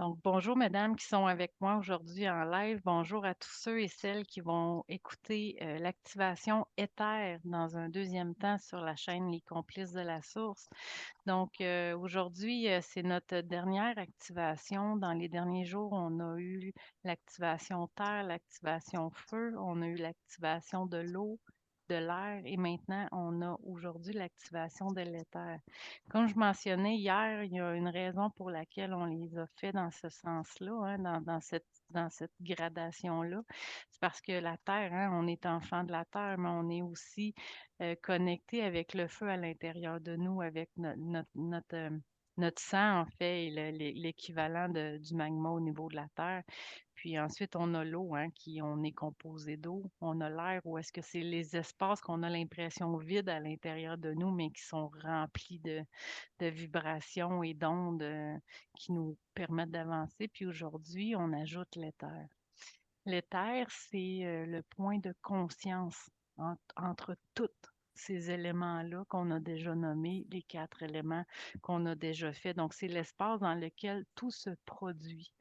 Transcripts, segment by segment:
Donc, bonjour mesdames qui sont avec moi aujourd'hui en live. Bonjour à tous ceux et celles qui vont écouter l'activation Éther dans un deuxième temps sur la chaîne Les Complices de la Source. Donc, aujourd'hui, c'est notre dernière activation. Dans les derniers jours, on a eu l'activation Terre, l'activation Feu, on a eu l'activation de l'eau, de l'air et maintenant, on a aujourd'hui l'activation de l'éther. Comme je mentionnais hier, il y a une raison pour laquelle on les a fait dans ce sens-là, hein, dans cette gradation-là. C'est parce que la Terre, hein, on est enfant de la Terre, mais on est aussi connecté avec le feu à l'intérieur de nous, avec notre sang, en fait, et l'équivalent du magma au niveau de la Terre. Puis ensuite, on a l'eau, hein, on est composé d'eau. On a l'air, où est-ce que c'est les espaces qu'on a l'impression vides à l'intérieur de nous, mais qui sont remplis de vibrations et d'ondes qui nous permettent d'avancer. Puis aujourd'hui, on ajoute l'éther. L'éther, c'est le point de conscience entre tous ces éléments-là qu'on a déjà nommés, les 4 éléments qu'on a déjà fait. Donc, c'est l'espace dans lequel tout se produit.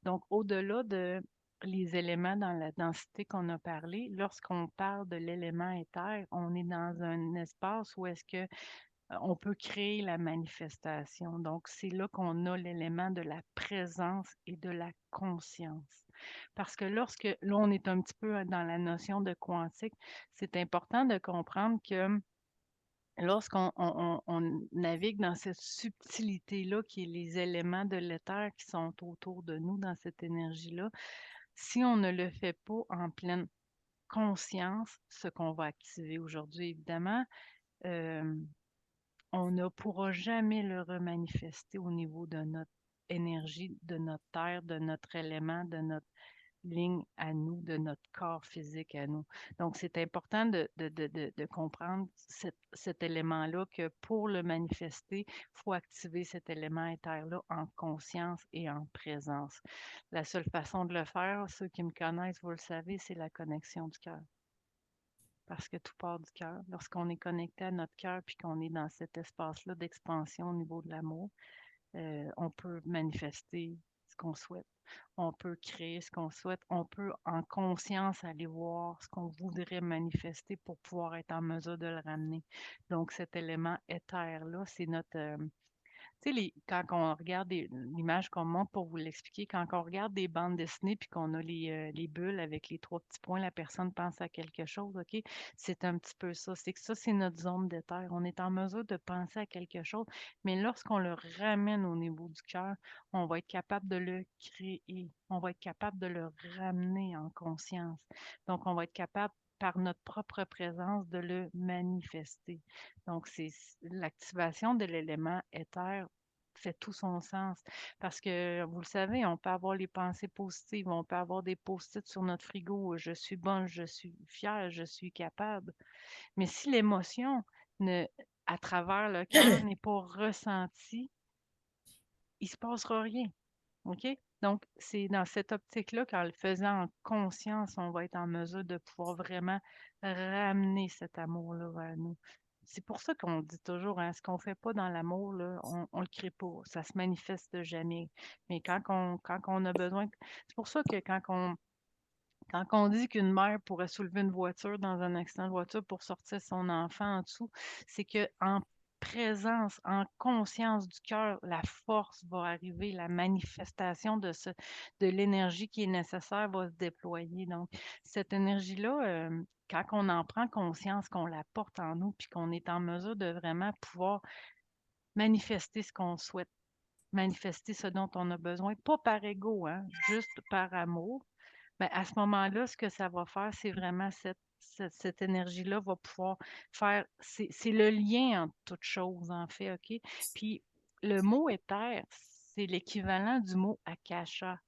Donc, au-delà de les éléments dans la densité qu'on a parlé, lorsqu'on parle de l'élément éther, on est dans un espace où est-ce que on peut créer la manifestation. Donc, c'est là qu'on a l'élément de la présence et de la conscience. Parce que là, on est un petit peu dans la notion de quantique, c'est important de comprendre que lorsqu'on on navigue dans cette subtilité-là, qui est les éléments de l'éther qui sont autour de nous dans cette énergie-là, si on ne le fait pas en pleine conscience, ce qu'on va activer aujourd'hui, évidemment, euh, on ne pourra jamais le remanifester au niveau de notre énergie, de notre terre, de notre élément, de notre ligne à nous, de notre corps physique à nous. Donc, c'est important de comprendre cet élément-là, que pour le manifester, il faut activer cet élément éther-là en conscience et en présence. La seule façon de le faire, ceux qui me connaissent, vous le savez, c'est la connexion du cœur. Parce que tout part du cœur. Lorsqu'on est connecté à notre cœur puis qu'on est dans cet espace-là d'expansion au niveau de l'amour, on peut manifester ce qu'on souhaite. On peut créer ce qu'on souhaite. On peut en conscience aller voir ce qu'on voudrait manifester pour pouvoir être en mesure de le ramener. Donc, cet élément éther-là, c'est notre, tu sais, quand on regarde l'image qu'on montre pour vous l'expliquer, quand on regarde des bandes dessinées puis qu'on a les bulles avec les trois petits points, la personne pense à quelque chose, OK? C'est un petit peu ça. C'est que ça, c'est notre zone de terre. On est en mesure de penser à quelque chose, mais lorsqu'on le ramène au niveau du cœur, on va être capable de le créer. On va être capable de le ramener en conscience. Donc, on va être capable, par notre propre présence, de le manifester. Donc, c'est l'activation de l'élément éther fait tout son sens. Parce que, vous le savez, on peut avoir les pensées positives, on peut avoir des post-it sur notre frigo, je suis bonne, je suis fière, je suis capable. Mais si l'émotion ne, à travers le cœur n'est pas ressentie, il ne se passera rien. OK? Donc, c'est dans cette optique-là qu'en le faisant en conscience, on va être en mesure de pouvoir vraiment ramener cet amour-là vers nous. C'est pour ça qu'on dit toujours, hein, ce qu'on ne fait pas dans l'amour, là, on ne le crée pas. Ça se manifeste jamais. Mais quand on a besoin. C'est pour ça que quand on dit qu'une mère pourrait soulever une voiture dans un accident de voiture pour sortir son enfant en dessous, c'est que en présence, en conscience du cœur, la force va arriver, la manifestation de l'énergie qui est nécessaire va se déployer. Donc, cette énergie-là, quand on en prend conscience, qu'on la porte en nous, puis qu'on est en mesure de vraiment pouvoir manifester ce qu'on souhaite, manifester ce dont on a besoin, pas par ego, hein, juste par amour. Ben, à ce moment-là, ce que ça va faire, c'est vraiment cette énergie-là va pouvoir faire. C'est le lien entre toutes choses, en fait, OK? Puis le mot éther, c'est l'équivalent du mot akasha.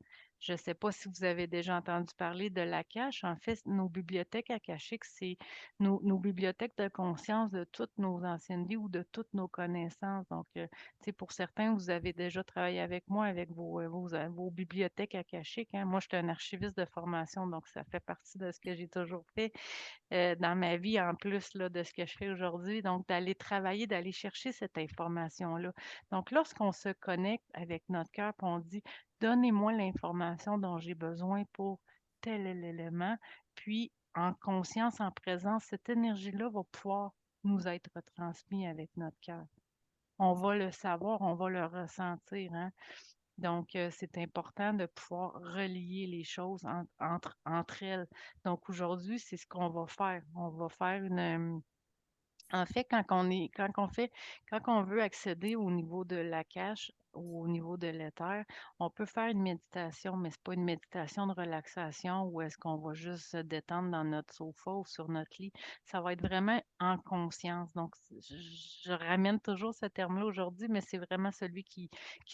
Je ne sais pas si vous avez déjà entendu parler de l'akash. En fait, nos bibliothèques akashiques, c'est nos bibliothèques de conscience de toutes nos anciennes vies ou de toutes nos connaissances. Donc, tu sais, pour certains, vous avez déjà travaillé avec moi avec vos bibliothèques akashiques, hein. Moi, je suis un archiviste de formation, donc ça fait partie de ce que j'ai toujours fait dans ma vie, en plus là, de ce que je fais aujourd'hui. Donc, d'aller travailler, d'aller chercher cette information-là. Donc, lorsqu'on se connecte avec notre cœur, puis on dit donnez-moi l'information dont j'ai besoin pour tel élément, puis en conscience, en présence, cette énergie-là va pouvoir nous être retransmise avec notre cœur. On va le savoir, on va le ressentir, hein? Donc, c'est important de pouvoir relier les choses entre elles. Donc, aujourd'hui, c'est ce qu'on va faire. On va faire en fait, quand on veut accéder au niveau de la cache ou au niveau de l'éther, on peut faire une méditation, mais c'est pas une méditation de relaxation où est-ce qu'on va juste se détendre dans notre sofa ou sur notre lit. Ça va être vraiment en conscience. Donc, je ramène toujours ce terme-là aujourd'hui, mais c'est vraiment celui qui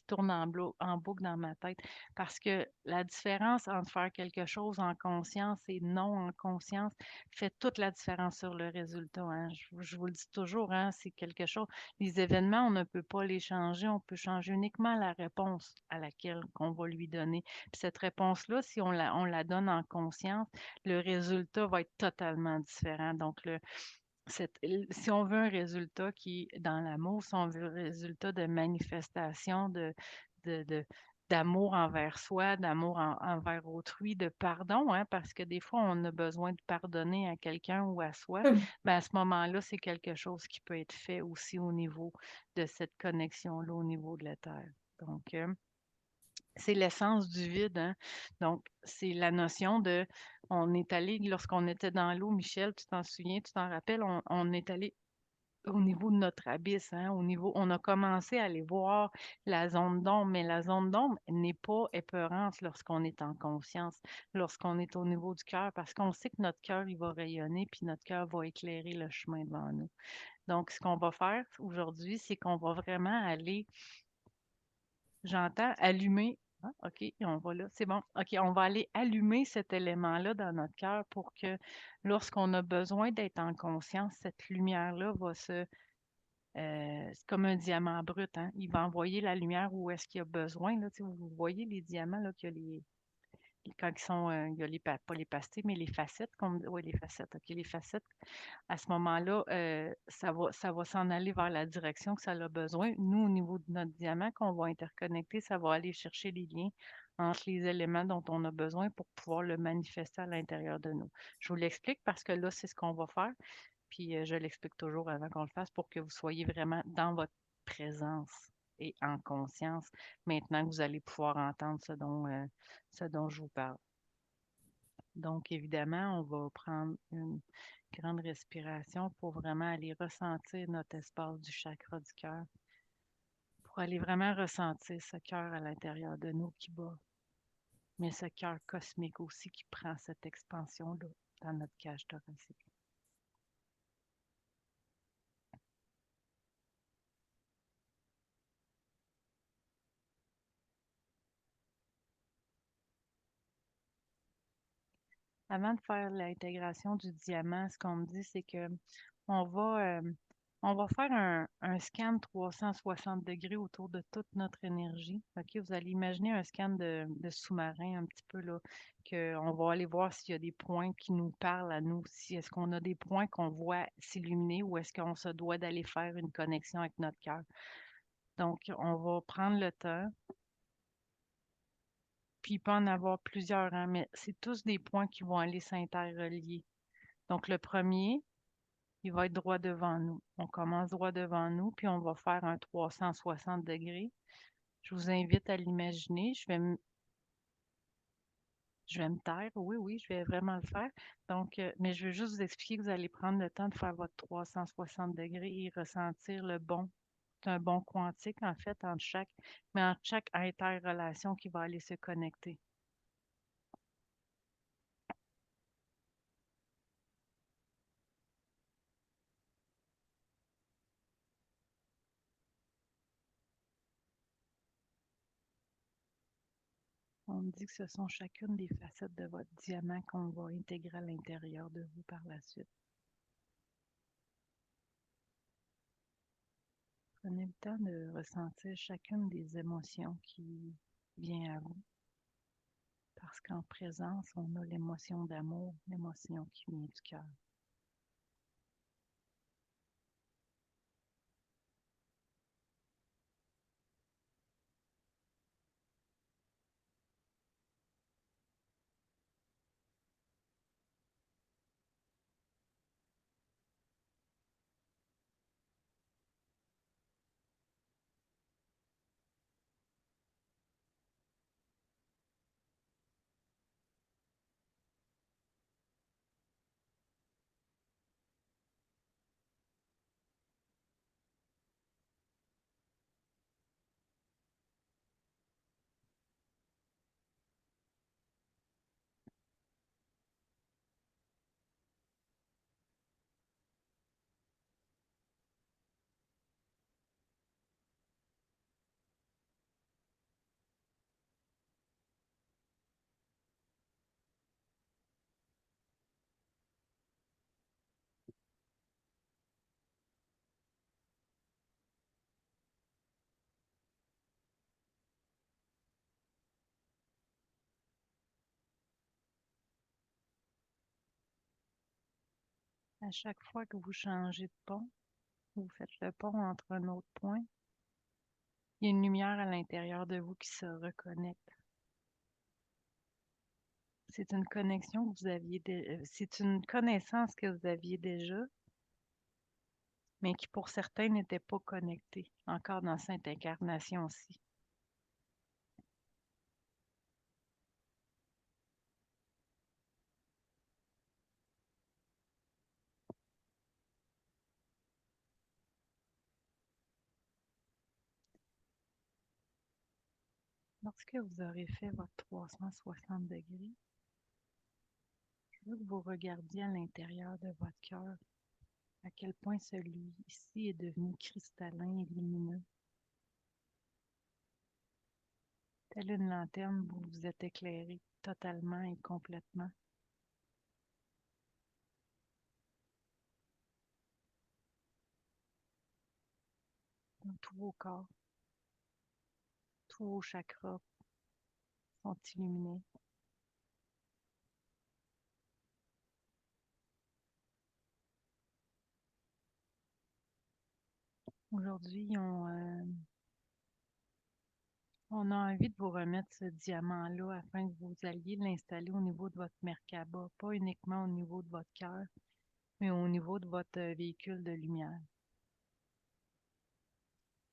tourne en boucle dans ma tête. Parce que la différence entre faire quelque chose en conscience et non en conscience, fait toute la différence sur le résultat, hein. Je vous le dis toujours, hein, c'est quelque chose. Les événements, on ne peut pas les changer, on peut changer uniquement la réponse à laquelle qu'on va lui donner. Puis cette réponse-là, si on la donne en conscience, le résultat va être totalement différent. Donc, si on veut un résultat qui est dans l'amour, si on veut un résultat de manifestation de, de- d'amour envers soi, envers autrui, de pardon, hein, parce que des fois, on a besoin de pardonner à quelqu'un ou à soi, ben à ce moment-là, c'est quelque chose qui peut être fait aussi au niveau de cette connexion-là, au niveau de la Terre. Donc, c'est l'essence du vide, hein. Donc, c'est la notion de, on est allé, lorsqu'on était dans l'eau, Michel, tu t'en souviens, tu t'en rappelles, on est allé au niveau de notre abysse, hein, on a commencé à aller voir la zone d'ombre, mais la zone d'ombre n'est pas épeurante lorsqu'on est en conscience, lorsqu'on est au niveau du cœur, parce qu'on sait que notre cœur, il va rayonner, puis notre cœur va éclairer le chemin devant nous. Donc, ce qu'on va faire aujourd'hui, c'est qu'on va vraiment aller, j'entends allumer. Ah, OK, on va là, c'est bon. OK, on va aller allumer cet élément-là dans notre cœur pour que lorsqu'on a besoin d'être en conscience, cette lumière-là va c'est comme un diamant brut, hein. Il va envoyer la lumière où est-ce qu'il y a besoin, là. Tu sais, vous voyez les diamants, là, quand ils sont, il y a pas les pastilles, mais les facettes, oui, les facettes, OK, les facettes, à ce moment-là, ça va s'en aller vers la direction que ça a besoin. Nous, au niveau de notre diamant qu'on va interconnecter, ça va aller chercher les liens entre les éléments dont on a besoin pour pouvoir le manifester à l'intérieur de nous. Je vous l'explique parce que là, c'est ce qu'on va faire. Puis je l'explique toujours avant qu'on le fasse pour que vous soyez vraiment dans votre présence et en conscience maintenant que vous allez pouvoir entendre ce dont je vous parle. Donc, évidemment, on va prendre une grande respiration pour vraiment aller ressentir notre espace du chakra du cœur, pour aller vraiment ressentir ce cœur à l'intérieur de nous qui bat, mais ce cœur cosmique aussi qui prend cette expansion-là dans notre cage thoracique. Avant de faire l'intégration du diamant, ce qu'on me dit, c'est que on va, euh, on va faire un scan 360 degrés autour de toute notre énergie. OK? Vous allez imaginer un scan de sous-marin un petit peu là, qu'on va aller voir s'il y a des points qui nous parlent à nous. Si est-ce qu'on a des points qu'on voit s'illuminer ou est-ce qu'on se doit d'aller faire une connexion avec notre cœur. Donc, on va prendre le temps, puis il peut en avoir plusieurs, hein, mais c'est tous des points qui vont aller s'interrelier. Donc, le premier, il va être droit devant nous. On commence droit devant nous, puis on va faire un 360 degrés. Je vous invite à l'imaginer. Je vais me taire. Oui, oui, je vais vraiment le faire. Donc, mais je veux juste vous expliquer que vous allez prendre le temps de faire votre 360 degrés et ressentir le bon. C'est un bon quantique, en fait, mais entre chaque interrelation qui va aller se connecter. On me dit que ce sont chacune des facettes de votre diamant qu'on va intégrer à l'intérieur de vous par la suite. Prenez le temps de ressentir chacune des émotions qui vient à vous, parce qu'en présence, on a l'émotion d'amour, l'émotion qui vient du cœur. À chaque fois que vous changez de pont, vous faites le pont entre un autre point, il y a une lumière à l'intérieur de vous qui se reconnecte. C'est une connexion que vous aviez, c'est une connaissance que vous aviez déjà, mais qui pour certains n'était pas connectée, encore dans cette incarnation-ci. Lorsque vous aurez fait votre 360 degrés, je veux que vous regardiez à l'intérieur de votre cœur à quel point celui-ci est devenu cristallin et lumineux. Telle une lanterne, vous vous êtes éclairé totalement et complètement dans tous vos corps. Tous vos chakras sont illuminés. Aujourd'hui, on a envie de vous remettre ce diamant-là afin que vous alliez l'installer au niveau de votre Merkaba, pas uniquement au niveau de votre cœur, mais au niveau de votre véhicule de lumière,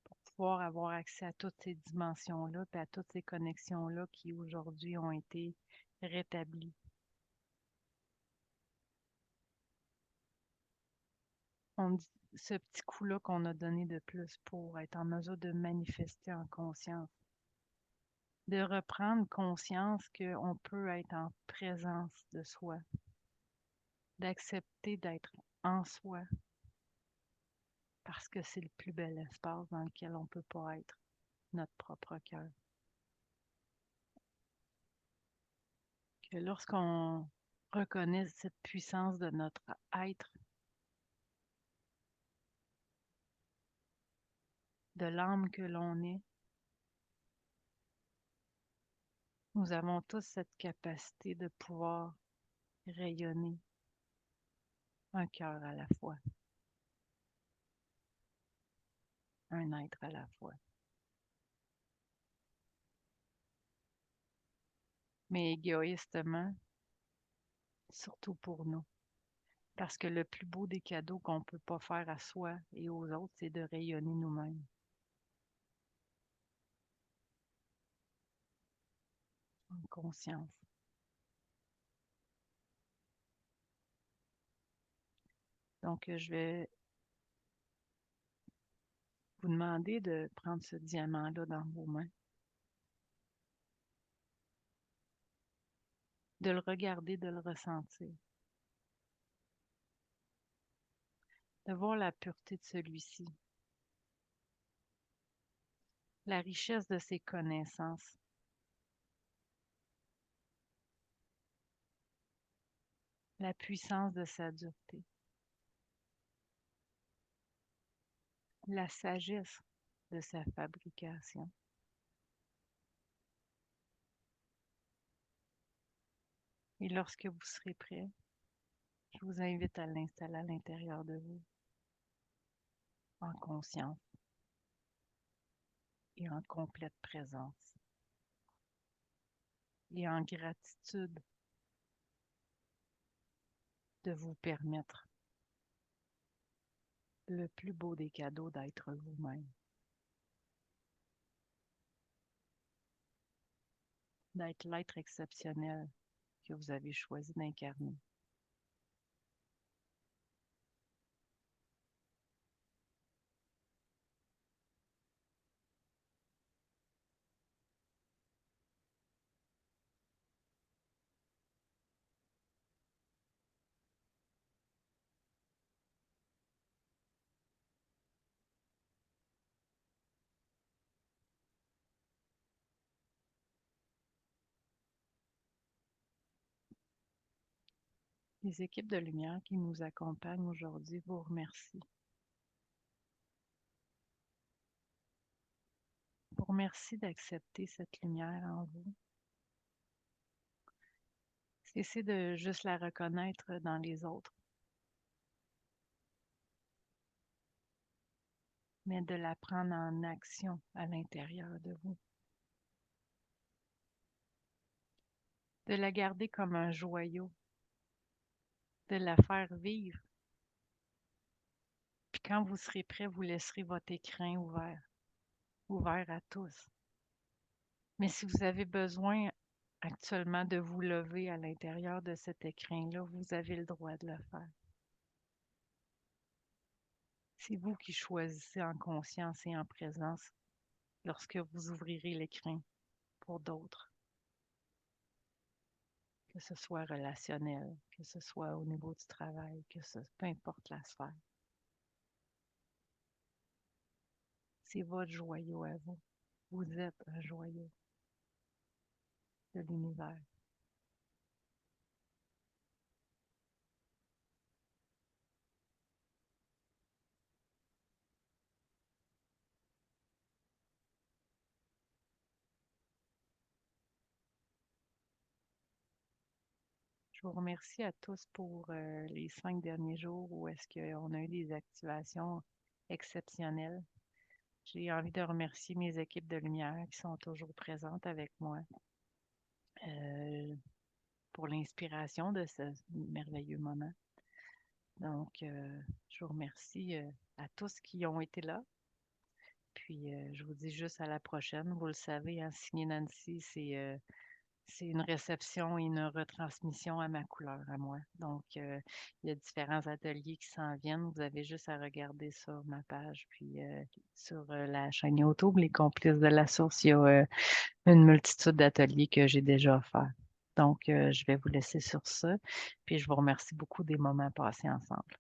pour pouvoir avoir accès à toutes ces dimensions-là et à toutes ces connexions-là qui aujourd'hui ont été rétablies. On dit ce petit coup-là qu'on a donné de plus pour être en mesure de manifester en conscience, de reprendre conscience qu'on peut être en présence de soi, d'accepter d'être en soi, parce que c'est le plus bel espace dans lequel on ne peut pas être notre propre cœur. Que lorsqu'on reconnaît cette puissance de notre être, de l'âme que l'on est, nous avons tous cette capacité de pouvoir rayonner un cœur à la fois, un être à la fois. Mais égoïstement, surtout pour nous. Parce que le plus beau des cadeaux qu'on ne peut pas faire à soi et aux autres, c'est de rayonner nous-mêmes en conscience. Donc, je vais vous demander de prendre ce diamant-là dans vos mains, de le regarder, de le ressentir, de voir la pureté de celui-ci, la richesse de ses connaissances, la puissance de sa dureté, la sagesse de sa fabrication. Et lorsque vous serez prêt, je vous invite à l'installer à l'intérieur de vous, en conscience et en complète présence, et en gratitude de vous permettre le plus beau des cadeaux d'être vous-même, d'être l'être exceptionnel que vous avez choisi d'incarner. Les équipes de lumière qui nous accompagnent aujourd'hui vous remercient. Vous remercie d'accepter cette lumière en vous. Cessez de juste la reconnaître dans les autres. mais de la prendre en action à l'intérieur de vous. De la garder comme un joyau, de la faire vivre. Puis quand vous serez prêt, vous laisserez votre écrin ouvert, ouvert à tous. Mais si vous avez besoin actuellement de vous lever à l'intérieur de cet écrin-là, vous avez le droit de le faire. C'est vous qui choisissez en conscience et en présence lorsque vous ouvrirez l'écrin pour d'autres, que ce soit relationnel, que ce soit au niveau du travail, peu importe la sphère. C'est votre joyau à vous. Vous êtes un joyau de l'univers. Je vous remercie à tous pour les 5 derniers jours où est-ce qu'on a eu des activations exceptionnelles. J'ai envie de remercier mes équipes de lumière qui sont toujours présentes avec moi pour l'inspiration de ce merveilleux moment. Donc, je vous remercie à tous qui ont été là. Puis, je vous dis juste à la prochaine. Vous le savez, hein, signer Nancy, c'est une réception et une retransmission à ma couleur, à moi. Donc, il y a différents ateliers qui s'en viennent. Vous avez juste à regarder sur ma page, puis sur la chaîne YouTube, Les Complices de la Source, il y a une multitude d'ateliers que j'ai déjà offerts. Donc, je vais vous laisser sur ça. Puis, je vous remercie beaucoup des moments passés ensemble.